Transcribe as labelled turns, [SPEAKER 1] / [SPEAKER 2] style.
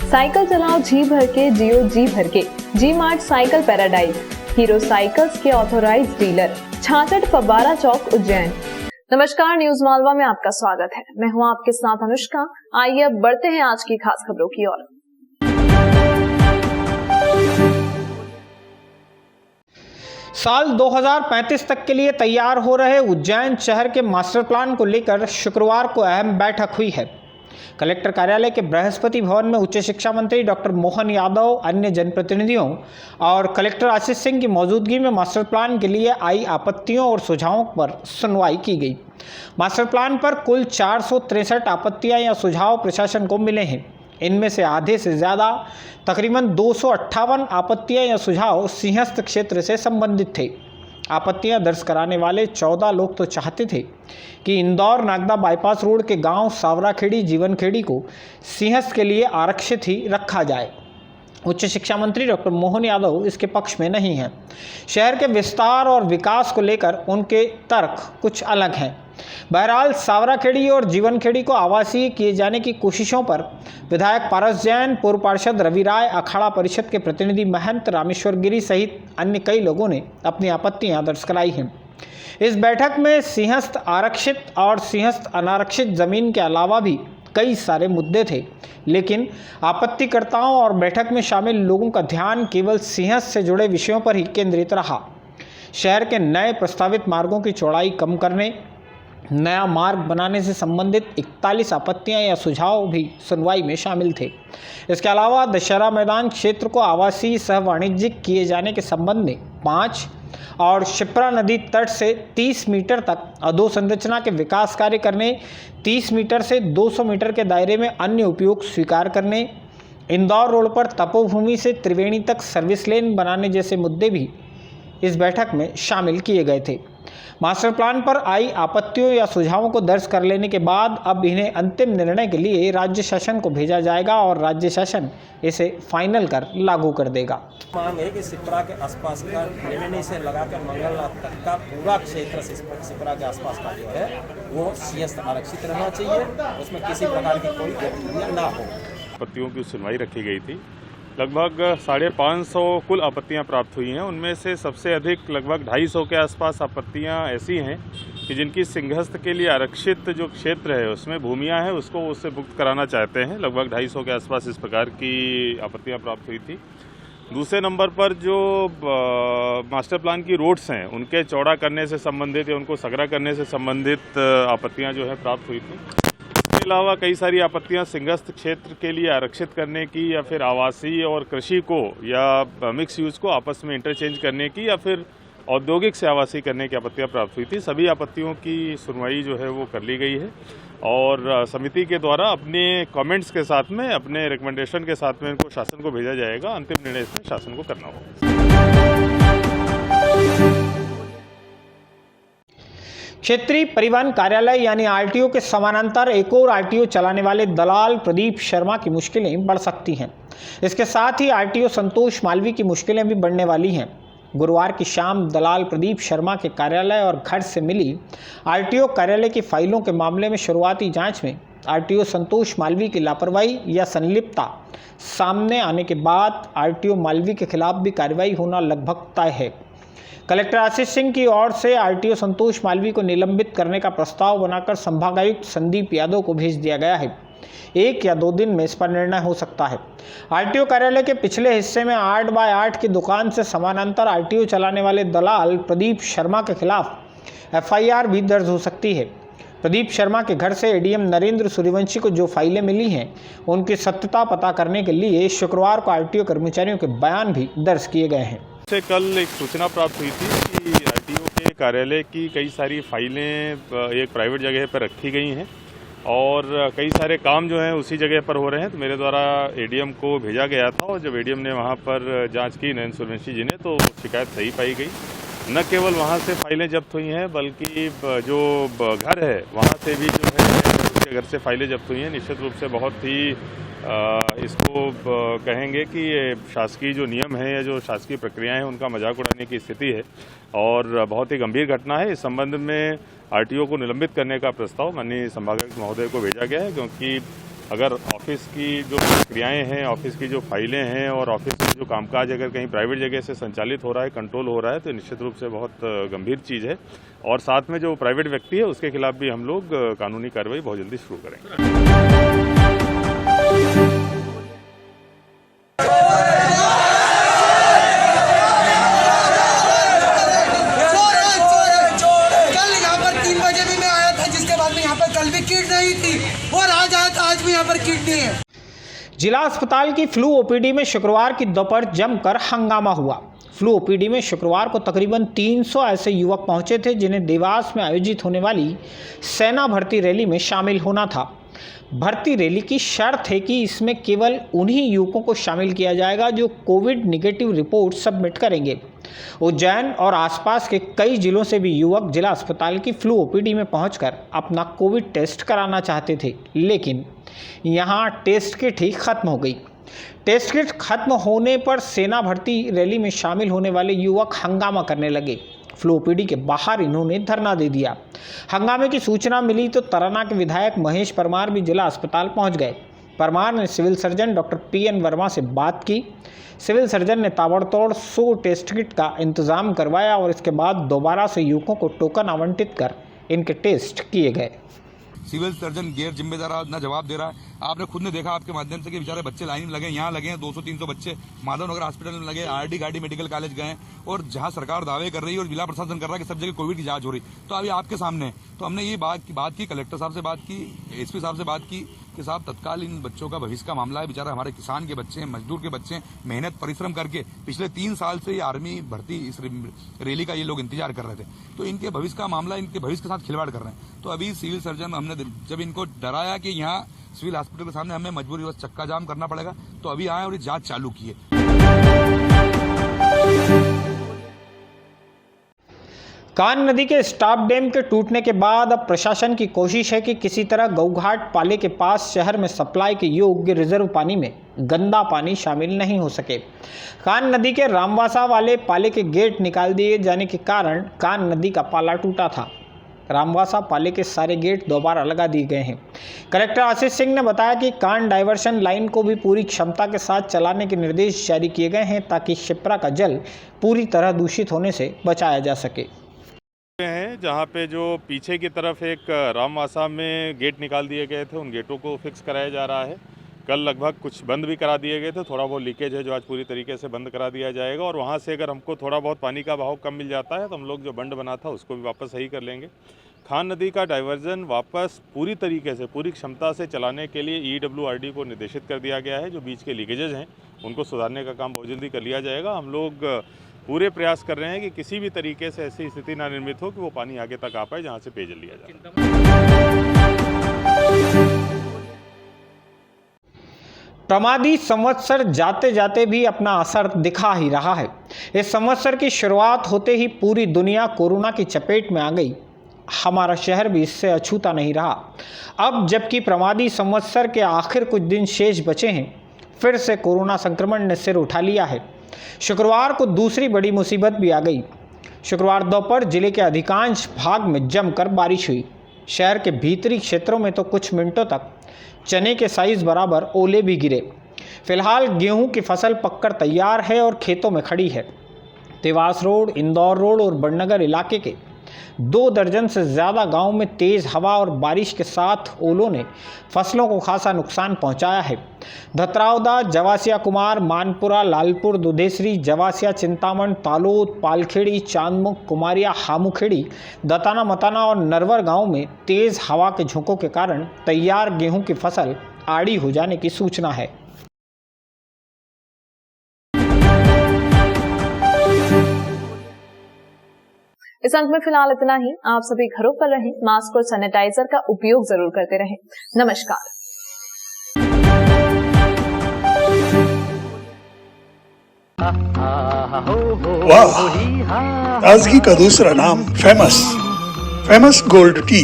[SPEAKER 1] Cycle चलाओ जी भर के, जियो जी भर के। G Mart Cycle Paradise, Hero cycles के ऑथोराइज्ड डीलर, 66 फव्वारा चौक, उज्जैन। नमस्कार, न्यूज मालवा में आपका स्वागत है। मैं हूं आपके साथ अनुष्का। आइए अब बढ़ते हैं आज की खास खबरों की ओर।
[SPEAKER 2] साल 2035 तक के लिए तैयार हो रहे उज्जैन शहर के मास्टर प्लान को लेकर शुक्रवार को अहम बैठक हुई है। कलेक्टर कार्यालय के बृहस्पति भवन में उच्च शिक्षा मंत्री डॉक्टर मोहन यादव, अन्य जनप्रतिनिधियों और कलेक्टर आशीष सिंह की मौजूदगी में मास्टर प्लान के लिए आई आपत्तियों और सुझावों पर सुनवाई की गई। मास्टर प्लान पर कुल 463 आपत्तियां या सुझाव प्रशासन को मिले हैं। इनमें से आधे से ज़्यादा तकरीबन 258 आपत्तियां या सुझाव सिंहस्थ क्षेत्र से संबंधित थे। आपत्तियां दर्ज कराने वाले 14 लोग तो चाहते थे कि इंदौर नागदा बाईपास रोड के गांव सावराखेड़ी, जीवनखेड़ी को सिंहस्थ के लिए आरक्षित ही रखा जाए। उच्च शिक्षा मंत्री डॉक्टर मोहन यादव इसके पक्ष में नहीं हैं। शहर के विस्तार और विकास को लेकर उनके तर्क कुछ अलग हैं। बहरहाल सावराखेड़ी और जीवनखेड़ी को आवासीय किए जाने की कोशिशों पर विधायक पारस जैन, पूर्व पार्षद रवि राय, अखाड़ा परिषद के प्रतिनिधि महंत रामेश्वर गिरी सहित अन्य कई लोगों ने अपनी आपत्तियां दर्ज कराई हैं। इस बैठक में सिंहस्थ आरक्षित और सिंहस्थ अनारक्षित जमीन के अलावा भी कई सारे मुद्दे थे, लेकिन आपत्तिकर्ताओं और बैठक में शामिल लोगों का ध्यान केवल सिंहस्थ से जुड़े विषयों पर ही केंद्रित रहा। शहर के नए प्रस्तावित मार्गों की चौड़ाई कम करने, नया मार्ग बनाने से संबंधित 41 आपत्तियां या सुझाव भी सुनवाई में शामिल थे। इसके अलावा दशहरा मैदान क्षेत्र को आवासीय सह वाणिज्यिक किए जाने के संबंध में 5 और शिप्रा नदी तट से 30 मीटर तक अधोसंरचना के विकास कार्य करने, 30 मीटर से 200 मीटर के दायरे में अन्य उपयोग स्वीकार करने, इंदौर रोड पर तपोभूमि से त्रिवेणी तक सर्विस लेन बनाने जैसे मुद्दे भी इस बैठक में शामिल किए गए थे। मास्टर प्लान पर आई आपत्तियों या सुझावों को दर्ज कर लेने के बाद अब इन्हें अंतिम निर्णय के लिए राज्य शासन को भेजा जाएगा और राज्य शासन इसे फाइनल कर लागू कर देगा।
[SPEAKER 3] मांग है कि सिपरा के आसपास का त्रिवेणी से लगाकर मंगलनाथ तक का पूरा क्षेत्र सिपरा के आसपास का जो है वो सिंहस्थ आरक्षित रहना चाहिए। उसमें किसी प्रकार की कोई गतिविधियां ना हो।
[SPEAKER 4] आपत्तियों की सुनवाई रखी गई थी। लगभग 550 कुल आपत्तियां प्राप्त हुई हैं। उनमें से सबसे अधिक लगभग 250 के आसपास आपत्तियां ऐसी हैं कि जिनकी सिंहस्थ के लिए आरक्षित जो क्षेत्र है उसमें भूमियां हैं उसको उससे मुक्त कराना चाहते हैं। लगभग 250 के आसपास इस प्रकार की आपत्तियां प्राप्त हुई थी। दूसरे नंबर पर जो मास्टर प्लान की रोड्स हैं उनके चौड़ा करने से संबंधित या उनको सगरा करने से संबंधित आपत्तियाँ जो है प्राप्त हुई थी। इसके अलावा कई सारी आपत्तियां सिंहस्थ क्षेत्र के लिए आरक्षित करने की या फिर आवासीय और कृषि को या मिक्स यूज को आपस में इंटरचेंज करने की या फिर औद्योगिक से आवासीय करने की आपत्तियां प्राप्त हुई थी। सभी आपत्तियों की सुनवाई जो है वो कर ली गई है और समिति के द्वारा अपने कमेंट्स के साथ में, अपने रिकमेंडेशन के साथ में इनको शासन को भेजा जाएगा। अंतिम निर्णय इसमें शासन को करना होगा।
[SPEAKER 2] क्षेत्रीय परिवहन कार्यालय यानी आरटीओ के समानांतर एक और आरटीओ चलाने वाले दलाल प्रदीप शर्मा की मुश्किलें बढ़ सकती हैं। इसके साथ ही आरटीओ संतोष मालवी की मुश्किलें भी बढ़ने वाली हैं। गुरुवार की शाम दलाल प्रदीप शर्मा के कार्यालय और घर से मिली आरटीओ कार्यालय की फाइलों के मामले में शुरुआती जांच में आरटीओ संतोष मालवी की लापरवाही या संलिप्तता सामने आने के बाद आरटीओ मालवी के खिलाफ भी कार्रवाई होना लगभग तय है। कलेक्टर आशीष सिंह की ओर से आरटीओ संतोष मालवी को निलंबित करने का प्रस्ताव बनाकर संभागायुक्त संदीप यादव को भेज दिया गया है। 1 या 2 दिन में इस पर निर्णय हो सकता है। आरटीओ कार्यालय के पिछले हिस्से में 8x8 की दुकान से समानांतर आरटीओ चलाने वाले दलाल प्रदीप शर्मा के खिलाफ एफआईआर भी दर्ज हो सकती है। प्रदीप शर्मा के घर से एडीएम नरेंद्र सूर्यवंशी को जो फाइलें मिली हैं उनकी सत्यता पता करने के लिए शुक्रवार को आरटीओ कर्मचारियों के बयान भी दर्ज किए गए हैं।
[SPEAKER 4] से कल एक सूचना प्राप्त हुई थी कि आरटीओ के कार्यालय की कई सारी फाइलें एक प्राइवेट जगह पर रखी गई हैं और कई सारे काम जो हैं उसी जगह पर हो रहे हैं। तो मेरे द्वारा एडीएम को भेजा गया था और जब एडीएम ने वहां पर जांच की नरेंद्र सूर्यवंशी जी ने, तो शिकायत सही पाई गई। न केवल वहां से फाइलें जब्त हुई हैं बल्कि जो घर है वहां से भी जो है उसके घर से फाइलें जब्त हुई हैं। निश्चित रूप से बहुत ही इसको कहेंगे कि ये शासकीय जो नियम है या जो शासकीय प्रक्रियाएं हैं उनका मजाक उड़ाने की स्थिति है और बहुत ही गंभीर घटना है। इस संबंध में आरटीओ को निलंबित करने का प्रस्ताव माननीय संभागायुक्त महोदय को भेजा गया है, क्योंकि अगर ऑफिस की जो प्रक्रियाएं हैं, ऑफिस की जो फाइलें हैं और ऑफिस में जो कामकाज अगर कहीं प्राइवेट जगह से संचालित हो रहा है, कंट्रोल हो रहा है, तो निश्चित रूप से बहुत गंभीर चीज़ है। और साथ में जो प्राइवेट व्यक्ति है उसके खिलाफ भी हम लोग कानूनी कार्रवाई बहुत जल्दी शुरू करेंगे।
[SPEAKER 2] जिला अस्पताल की फ्लू ओपीडी में शुक्रवार की दोपहर जमकर हंगामा हुआ। फ्लू ओपीडी में शुक्रवार को तकरीबन 300 ऐसे युवक पहुंचे थे जिन्हें देवास में आयोजित होने वाली सेना भर्ती रैली में शामिल होना था। भर्ती रैली की शर्त है कि इसमें केवल उन्हीं युवकों को शामिल किया जाएगा जो कोविड निगेटिव रिपोर्ट सबमिट करेंगे। उज्जैन और आसपास के कई जिलों से भी युवक जिला अस्पताल की फ्लू ओपीडी में पहुंचकर अपना कोविड टेस्ट कराना चाहते थे, लेकिन यहां टेस्ट किट ही खत्म हो गई। टेस्ट किट खत्म होने पर सेना भर्ती रैली में शामिल होने वाले युवक हंगामा करने लगे। फ्लू ओपीडी के बाहर इन्होंने धरना दे दिया। हंगामे की सूचना मिली तो तराना के विधायक महेश परमार भी जिला अस्पताल पहुंच गए। परमार ने civil surgeon doctor PN Verma से बात की। सिविल सर्जन ने ताबड़तोड़ 100 टेस्ट किट का इंतजाम करवाया और इसके बाद दोबारा से युवकों को टोकन आवंटित कर इनके टेस्ट किए गए।
[SPEAKER 5] सिविल सर्जन गैर जिम्मेदार अपना जवाब दे रहा है। आपने खुद ने देखा आपके माध्यम से कि बेचारे बच्चे लाइन में लगे, यहाँ लगे हैं 200-300 बच्चे माधवनगर हॉस्पिटल में लगे, RD गाड़ी मेडिकल कॉलेज गए, और जहाँ सरकार दावे कर रही है और जिला प्रशासन कर रहा है कि सब जगह कोविड की जांच हो रही, तो अभी आपके सामने तो हमने ये बात की कलेक्टर साहब से बात की, SP साहब से बात की कि साहब तत्काल इन बच्चों का भविष्य का मामला है। बेचारा हमारे किसान के बच्चे हैं, मजदूर के बच्चे हैं, मेहनत परिश्रम करके पिछले 3 साल से ये आर्मी भर्ती इस रैली का ये लोग इंतजार कर रहे थे, तो इनके भविष्य का मामला, इनके भविष्य के साथ खिलवाड़ कर रहे हैं। तो अभी सिविल सर्जन हमने जब इनको डराया कि यहाँ सिविल हॉस्पिटल के सामने हमें मजबूरी बस चक्का जाम करना पड़ेगा, तो अभी आए और ये जांच चालू की है।
[SPEAKER 2] कान नदी के स्टाप डैम के टूटने के बाद अब प्रशासन की कोशिश है कि किसी तरह गऊघाट पाले के पास शहर में सप्लाई के योग्य रिजर्व पानी में गंदा पानी शामिल नहीं हो सके। कान नदी के रामवासा वाले पाले के गेट निकाल दिए जाने के कारण कान नदी का पाला टूटा था। रामवासा पाले के सारे गेट दोबारा लगा दिए गए हैं। कलेक्टर आशीष सिंह ने बताया कि कान डाइवर्शन लाइन को भी पूरी क्षमता के साथ चलाने के निर्देश जारी किए गए हैं ताकि शिप्रा का जल पूरी तरह दूषित होने से बचाया जा सके।
[SPEAKER 4] हैं जहाँ पे जो पीछे की तरफ एक रामवासा में गेट निकाल दिए गए थे, उन गेटों को फिक्स कराया जा रहा है। कल लगभग कुछ बंद भी करा दिए गए थे, थोड़ा बहुत लीकेज है जो आज पूरी तरीके से बंद करा दिया जाएगा, और वहाँ से अगर हमको थोड़ा बहुत पानी का बहाव कम मिल जाता है तो हम लोग जो बंद बना था उसको भी वापस सही कर लेंगे। खान नदी का डाइवर्जन वापस पूरी तरीके से पूरी क्षमता से चलाने के लिए EWRD को निर्देशित कर दिया गया है। जो बीच के लीकेजेज हैं उनको सुधारने का काम बहुत जल्दी कर लिया जाएगा। हम लोग पूरे प्रयास कर रहे हैं कि किसी भी तरीके से ऐसी स्थिति ना निर्मित हो कि वो पानी आगे तक आ पाए जहाँ से पेयजल लिया जाए।
[SPEAKER 2] प्रमादी संवत्सर जाते जाते भी अपना असर दिखा ही रहा है। इस संवत्सर की शुरुआत होते ही पूरी दुनिया कोरोना की चपेट में आ गई। हमारा शहर भी इससे अछूता नहीं रहा। अब जबकि प्रमादी संवत्सर के आखिर कुछ दिन शेष बचे हैं, फिर से कोरोना संक्रमण ने सिर उठा लिया है। शुक्रवार को दूसरी बड़ी मुसीबत भी आ गई। शुक्रवार दोपहर जिले के अधिकांश भाग में जमकर बारिश हुई। शहर के भीतरी क्षेत्रों में तो कुछ मिनटों तक चने के साइज बराबर ओले भी गिरे। फिलहाल गेहूं की फसल पककर तैयार है और खेतों में खड़ी है। देवास रोड, इंदौर रोड और बड़नगर इलाके के 2 दर्जन से ज़्यादा गांव में तेज़ हवा और बारिश के साथ ओलों ने फसलों को खासा नुकसान पहुंचाया है। धतरावदा, जवासिया कुमार, मानपुरा, लालपुर, दुधेसरी, जवासिया, चिंतामण, तालोद, पालखेड़ी, चांदमुख, कुमारिया, हामुखेड़ी, दताना मताना और नरवर गांव में तेज़ हवा के झोंकों के कारण तैयार गेहूं की फसल आड़ी हो जाने की सूचना है।
[SPEAKER 1] इस अंक में फिलहाल इतना ही। आप सभी घरों पर रहें, मास्क और सैनिटाइजर का उपयोग जरूर करते रहें। नमस्कार।
[SPEAKER 6] वाह, ताजगी का दूसरा नाम फेमस गोल्ड टी।